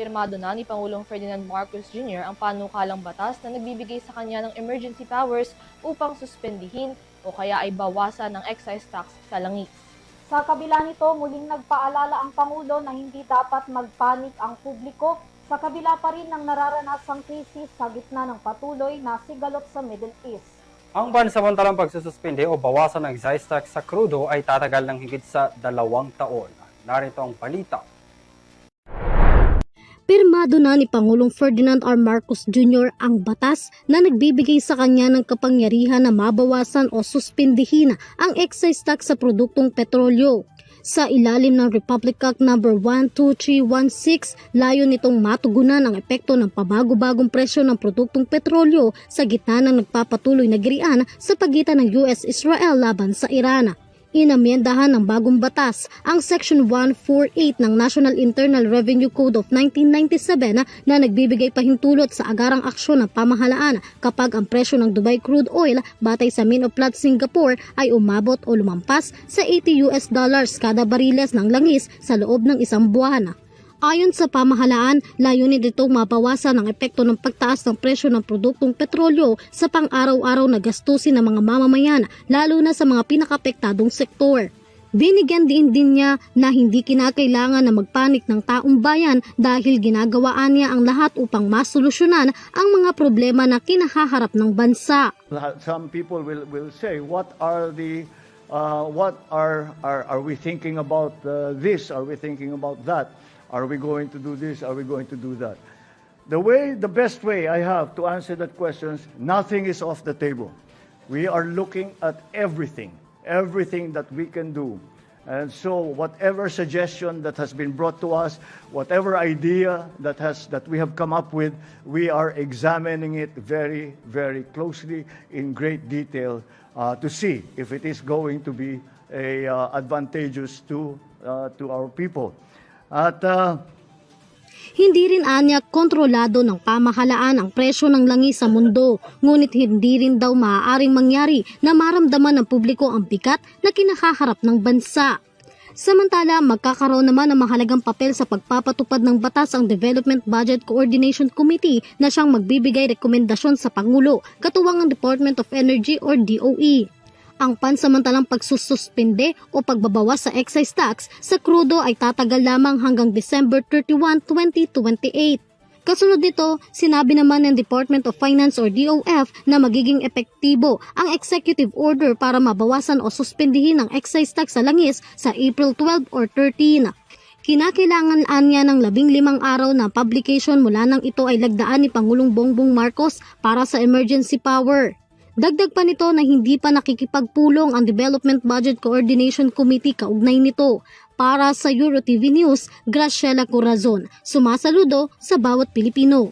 Pirmado na ni Pangulong Ferdinand Marcos Jr. ang panukalang batas na nagbibigay sa kanya ng emergency powers upang suspendihin o kaya ay bawasan ng excise tax sa langis. Sa kabila nito, muling nagpaalala ang Pangulo na hindi dapat magpanik ang publiko sa kabila pa rin ng nararanasang krisis sa gitna ng patuloy na sigalot sa Middle East. Ang pansamantalang pagsususpende o bawasan ng excise tax sa krudo ay tatagal ng higit sa 2 taon. Narito ang balita. Pirmado na ni Pangulong Ferdinand R. Marcos Jr. ang batas na nagbibigay sa kanya ng kapangyarihan na mabawasan o suspindihin ang excise tax sa produktong petrolyo. Sa ilalim ng Republic Act No. 12316, layo nitong matugunan ang epekto ng pabago-bagong presyo ng produktong petrolyo sa gitna ng nagpapatuloy na girian sa pagitan ng US-Israel laban sa Iran. Inamyendahan ng bagong batas ang Section 148 ng National Internal Revenue Code of 1997 na nagbibigay pahintulot sa agarang aksyon ng pamahalaan kapag ang presyo ng Dubai crude oil batay sa Min of Platts Singapore ay umabot o lumampas sa $80 kada bariles ng langis sa loob ng isang buwan. Ayon sa pamahalaan, layunin nitong mabawasan ang epekto ng pagtaas ng presyo ng produktong petrolyo sa pang-araw-araw na gastusin ng mga mamamayan, lalo na sa mga pinakapektadong sektor. Binigyan din niya na hindi kinakailangan na magpanik ng taong bayan dahil ginagawaan niya ang lahat upang masolusyonan ang mga problema na kinahaharap ng bansa. Some people will say, what are we thinking about this? Are we thinking about that? Are we going to do this? Are we going to do that? The best way I have to answer that question, nothing is off the table. We are looking at everything that we can do. And so whatever suggestion that has been brought to us, whatever idea that we have come up with, we are examining it very, very closely in great detail to see if it is going to be advantageous to our people. At Hindi rin anya kontrolado ng pamahalaan ang presyo ng langis sa mundo, ngunit hindi rin daw maaaring mangyari na maramdaman ng publiko ang bigat na kinahaharap ng bansa. Samantala, magkakaroon naman ng mahalagang papel sa pagpapatupad ng batas ang Development Budget Coordination Committee na siyang magbibigay rekomendasyon sa Pangulo, katuwang ang Department of Energy or DOE. Ang pansamantalang pagsususpende o pagbabawas sa excise tax sa krudo ay tatagal lamang hanggang December 31, 2028. Kasunod nito, sinabi naman ng Department of Finance or DOF na magiging epektibo ang executive order para mabawasan o suspendihin ang excise tax sa langis sa April 12 or 13. Kinakailangan niya ng 15 araw na publication mula nang ito ay lagdaan ni Pangulong Bongbong Marcos para sa emergency power. Dagdag pa nito na hindi pa nakikipagpulong ang Development Budget Coordination Committee kaugnay nito. Para sa EuroTV News, Graciela Corazon, sumasaludo sa bawat Pilipino.